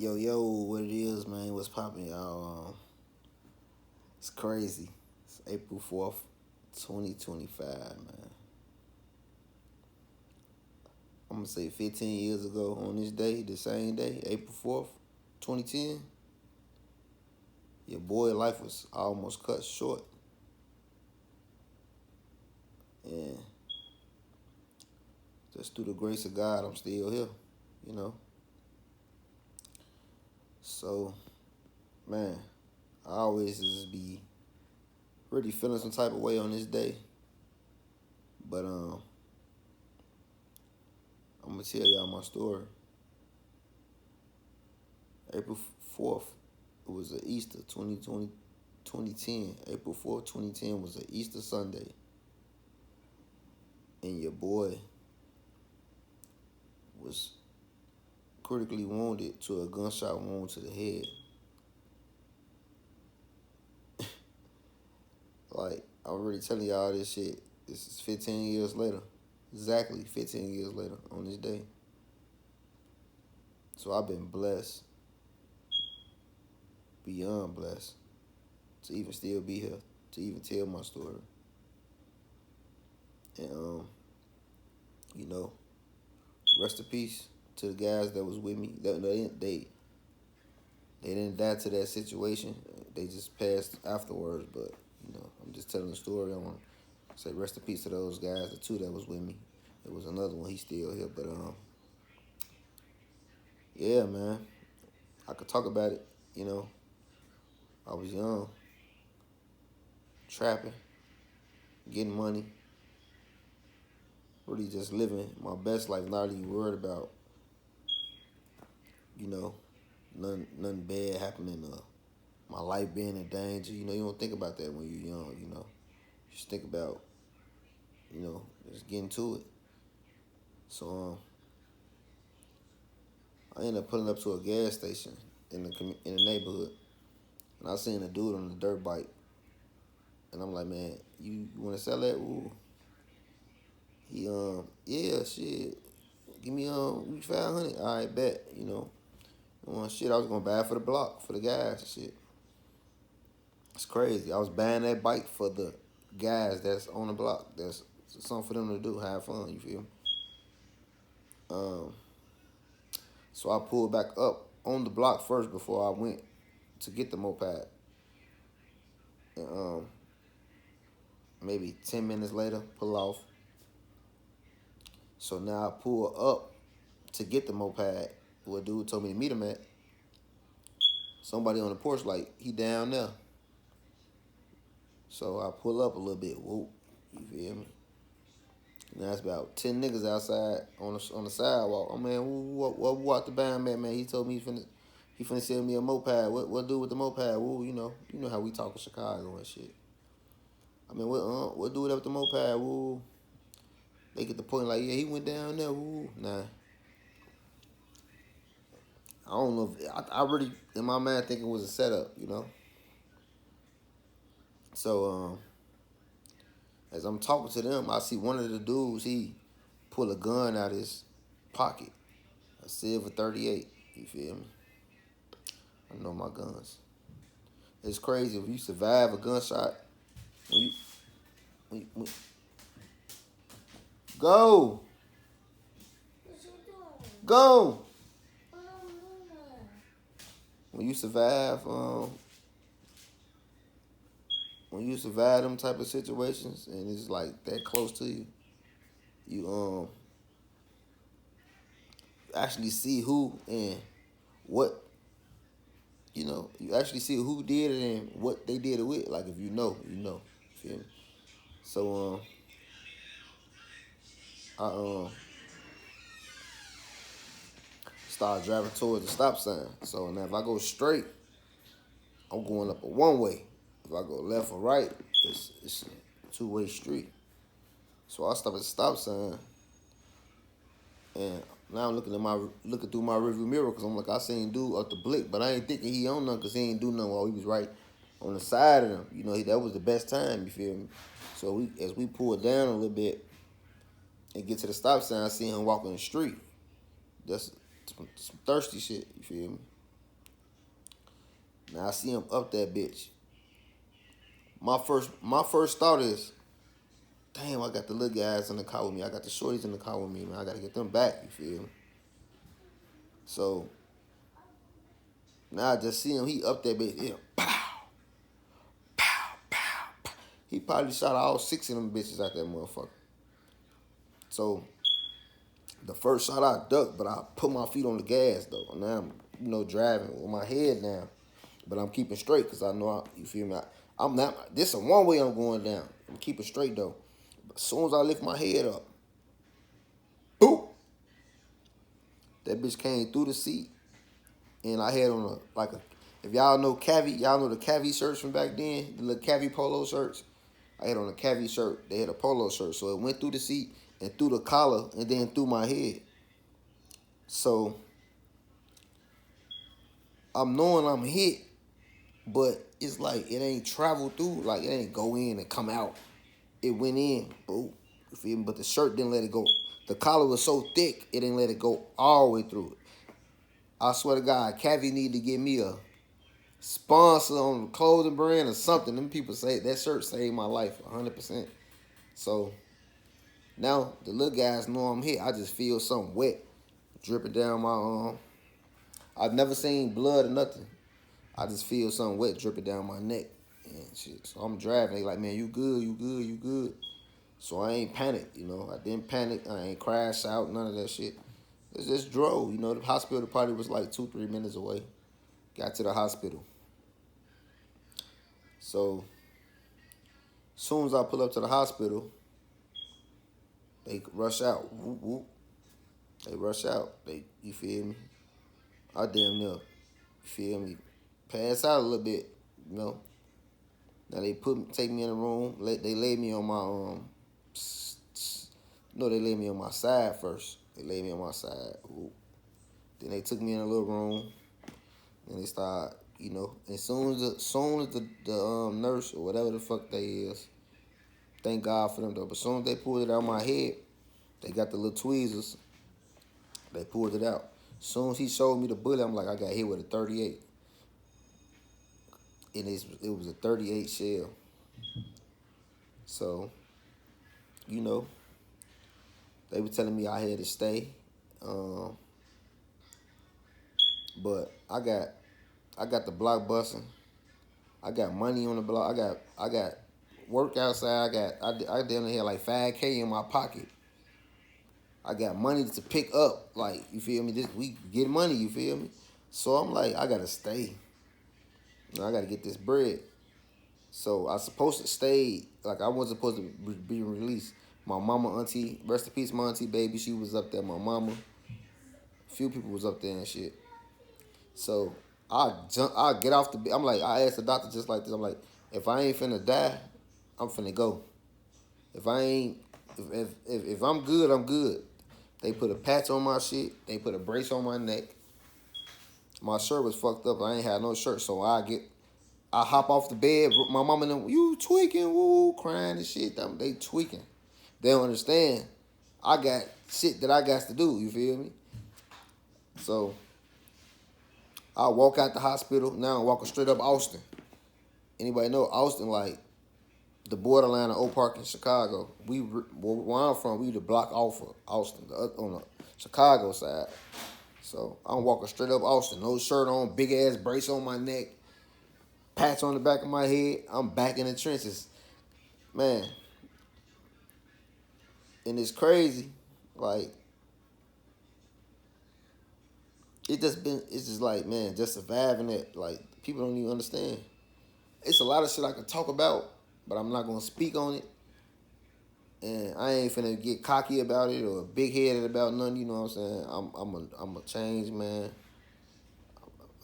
Yo, what it is, man? What's poppin', y'all? It's crazy. It's April 4th, 2025, man. I'm gonna say 15 years ago on this day, the same day, April 4th, 2010, your boy life was almost cut short. And just through the grace of God, I'm still here, you know? So, man, I always just be really feeling some type of way on this day. But I'm gonna tell y'all my story. April 4th, it was a Easter 2010. April 4th, 2010 was an Easter Sunday. And your boy was critically wounded to a gunshot wound to the head. Like, I'm already telling y'all this shit. This is 15 years later. Exactly 15 years later on this day. So I've been blessed, beyond blessed, to even still be here, to even tell my story. And, you know, rest in peace to the guys that was with me. They didn't die to that situation. They just passed afterwards. But I'm just telling the story. I want to say rest in peace to those guys, the two that was with me. There was another one. He's still here. But yeah, man, I could talk about it. I was young, trapping, getting money, really just living my best life, not even worried about nothing bad happening. My life being in danger. You don't think about that when you're young. You just think about just getting to it. So I ended up pulling up to a gas station in the neighborhood, and I seen a dude on a dirt bike, and I'm like, man, you want to sell that? Ooh. He yeah, shit. Give me 500. All right, bet. Shit, I was gonna buy it for the block for the guys and shit. It's crazy. I was buying that bike for the guys that's on the block. That's something for them to do, have fun. You feel me? So I pulled back up on the block first before I went to get the moped. And maybe 10 minutes later, pull off. So now I pull up to get the moped. Where a dude told me to meet him at. Somebody on the porch, like, he down there. So I pull up a little bit. Whoop. You feel me? Now it's about 10 niggas outside on the sidewalk. Oh man, what walked the band man? He told me he finna sell me a moped. What do with the moped? Woo, you know how we talk in Chicago and shit. I mean, what do with the moped? Woo. They get the point like, yeah, he went down there. Woo. Nah. I don't know if I really in my mind think it was a setup. So as I'm talking to them, I see one of the dudes, he pull a gun out of his pocket. A silver 38. You feel me? I know my guns. It's crazy if you survive a gunshot. When you go, go. When you survive, them type of situations, and it's like that close to you, you actually see who and what. You actually see who did it and what they did it with. Like if you know. Feel me? So I start driving towards the stop sign. So now if I go straight, I'm going up a one way. If I go left or right, it's a two-way street. So I stop at the stop sign, and now I'm looking through my rearview mirror because I'm like, I seen dude up the blick, but I ain't thinking he on nothing because he ain't do nothing while he was right on the side of them. That was the best time. You feel me? So as we pull down a little bit and get to the stop sign, I see him walking the street. That's some thirsty shit. You feel me? Now I see him up that bitch. My first thought is, damn, I got the little guys in the car with me. I got the shorties in the car with me, man. I gotta get them back, you feel me? So now I just see him, he up that bitch. Yeah, pow, pow, pow, pow. He probably shot all 6 of them bitches out that motherfucker. So the first shot I ducked, but I put my feet on the gas though. Now I'm, driving with my head down. But I'm keeping straight because I know, you feel me? I'm not, this is one way I'm going down. I'm keeping straight though. But as soon as I lift my head up, boop, that bitch came through the seat. And I had on if y'all know Cavi, y'all know the Cavi shirts from back then, the little Cavi polo shirts. I had on a Cavi shirt. They had a polo shirt. So it went through the seat and through the collar and then through my head. So I'm knowing I'm hit, but it's like it ain't traveled through. Like it ain't go in and come out. It went in, boom. You feel me? But the shirt didn't let it go. The collar was so thick, it didn't let it go all the way through it. I swear to God, Cavi need to give me a sponsor on the clothing brand or something. Them people say that shirt saved my life 100%. So now the little guys know I'm hit. I just feel something wet dripping down my arm. I've never seen blood or nothing. I just feel something wet dripping down my neck and shit. So I'm driving. They like, man, you good, you good, you good. So I ain't panicked, I didn't panic. I ain't crash out, none of that shit. It's just drove, The hospital probably was like 2-3 minutes away. Got to the hospital. So as soon as I pull up to the hospital, they rush out. Whoop, whoop. They rush out. You feel me? I damn near, you feel me, pass out a little bit. Now they take me in the room. They laid me on my they laid me on my side first. They laid me on my side. Ooh. Then they took me in a little room. And they start, as soon as the nurse or whatever the fuck they is, thank God for them though. But as soon as they pulled it out of my head, they got the little tweezers. They pulled it out. As soon as he showed me the bullet, I'm like, I got hit with a 38. And it was a 38 shell. So, they were telling me I had to stay. But I got the block busting. I got money on the block. I got work outside. I down here like $5K in my pocket. I got money to pick up. Like, you feel me? We get money, you feel me? So I'm like, I gotta stay. I gotta get this bread. So I supposed to stay. Like I wasn't supposed to be released. My mama, auntie, rest in peace, my auntie, baby, she was up there. My mama, a few people was up there and shit. So I get off the bed. I'm like, I asked the doctor just like this. I'm like, if I ain't finna die, I'm finna go. If I ain't, if I'm good, I'm good. They put a patch on my shit. They put a brace on my neck. My shirt was fucked up. I ain't had no shirt, so I hop off the bed. My mama and them, you tweaking, woo, crying and shit. They tweaking. They don't understand. I got shit that I got to do. You feel me? So I walk out the hospital. Now I'm walking straight up Austin. Anybody know Austin, like the borderline of Oak Park in Chicago? Where I'm from, we the block off of Austin, on the Chicago side. So I'm walking straight up Austin. No shirt on, big ass brace on my neck, patch on the back of my head. I'm back in the trenches. Man. And it's crazy. Like, it's just like, man, just surviving it. Like, people don't even understand. It's a lot of shit I could talk about, but I'm not going to speak on it. And I ain't finna get cocky about it or big-headed about nothing, you know what I'm saying? I'm a changed man.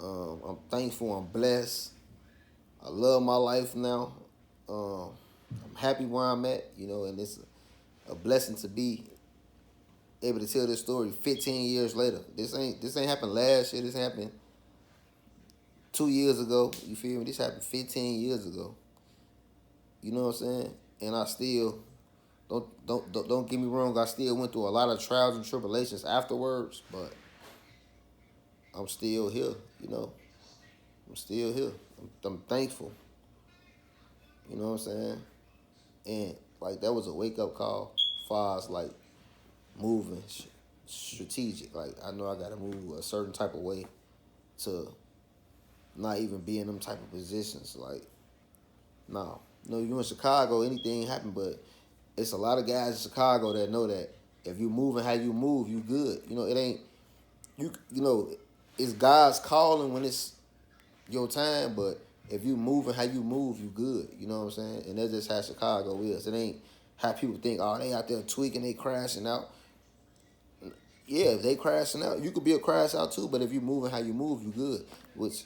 I'm thankful, I'm blessed. I love my life now. I'm happy where I'm at, and it's a blessing to be able to tell this story 15 years later. This ain't happened last year. This happened 2 years ago. You feel me? This happened 15 years ago. You know what I'm saying? And I still don't get me wrong. I still went through a lot of trials and tribulations afterwards, but I'm still here. I'm still here. I'm thankful. You know what I'm saying? And like that was a wake up call as far as like moving strategic. Like I know I gotta move a certain type of way to not even be in them type of positions. Like no, no, you in Chicago, anything happen, but it's a lot of guys in Chicago that know that if you moving how you move, you good. You know it ain't you know it's God's calling when it's your time, but if you moving how you move, you good. You know what I'm saying? And that's just how Chicago is. It ain't how people think, oh, they out there tweaking, they crashing out. Yeah, if they crashing out, you could be a crash out too, but if you moving how you move, you good. Which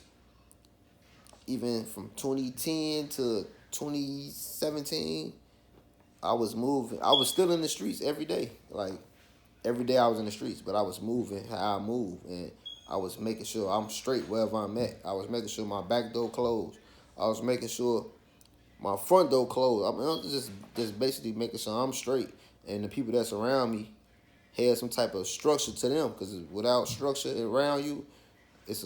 even from 2010 to 2017, I was moving. I was still in the streets every day. Like every day I was in the streets, but I was moving how I move, and I was making sure I'm straight wherever I'm at. I was making sure my back door closed. I was making sure my front door closed. I mean, I'm just basically making sure I'm straight, and the people that's around me had some type of structure to them. Because without structure around you, it's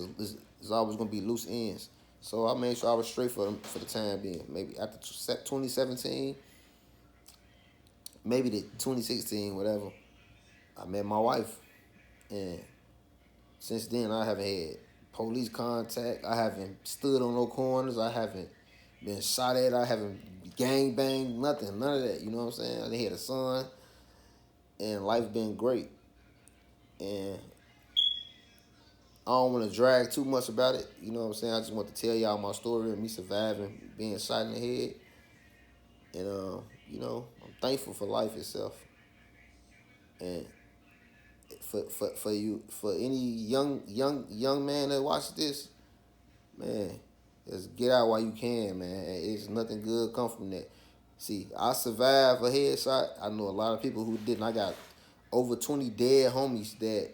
always gonna be loose ends. So I made sure I was straight for the time being. Maybe after 2017, maybe the 2016, whatever. I met my wife, and since then, I haven't had police contact. I haven't stood on no corners. I haven't been shot at. I haven't gang banged. Nothing. None of that. You know what I'm saying? I had a son, and life been great. And I don't want to drag too much about it. You know what I'm saying? I just want to tell y'all my story and me surviving, being shot in the head. And, I'm thankful for life itself. And for any young man that watch this, man, just get out while you can, man. It's nothing good come from that. See, I survived a headshot. I know a lot of people who didn't. I got over 20 dead homies that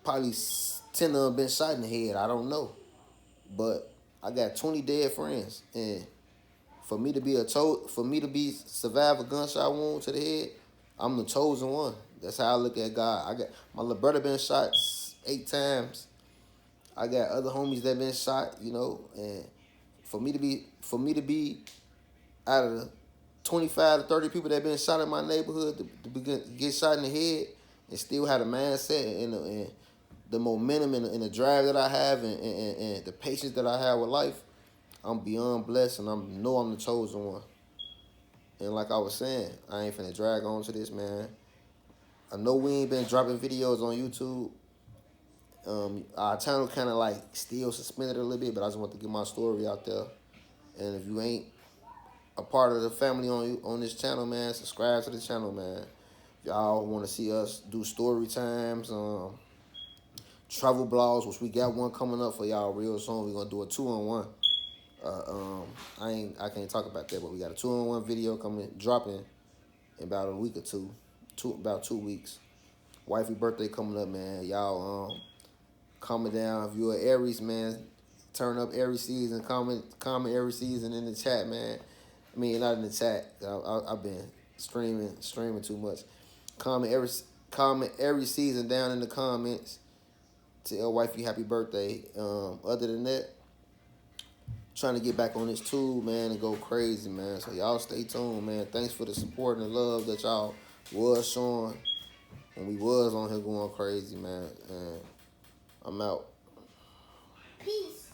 probably 10 of them been shot in the head. I don't know. But I got 20 dead friends. And for me to be survive a gunshot wound to the head, I'm the chosen one. That's how I look at God. I got my little brother been shot 8 times. I got other homies that been shot, and for me to be out of the 25 to 30 people that been shot in my neighborhood get shot in the head and still have a mindset and the momentum and the drive that I have and the patience that I have with life, I'm beyond blessed and I'm the chosen one. And like I was saying, I ain't finna drag on to this, man. I know we ain't been dropping videos on YouTube. Our channel kind of like still suspended a little bit, but I just want to get my story out there. And if you ain't a part of the family on this channel, man, subscribe to the channel, man. If y'all want to see us do story times, travel blogs, which we got one coming up for y'all real soon. We're gonna do a 2-on-1. I can't talk about that, but we got a 2-on-1 video dropping in about a week or about 2 weeks. Wifey birthday coming up, man. Y'all comment down. If you're an Aries, man, turn up Aries season. Comment Aries season in the chat, man. I mean, not in the chat. I've been streaming too much. Comment every season down in the comments. Tell wifey happy birthday. Other than that, trying to get back on this tool, man, and go crazy, man. So y'all stay tuned, man. Thanks for the support and the love that y'all was showing when we was on here going crazy, man. And I'm out. Peace.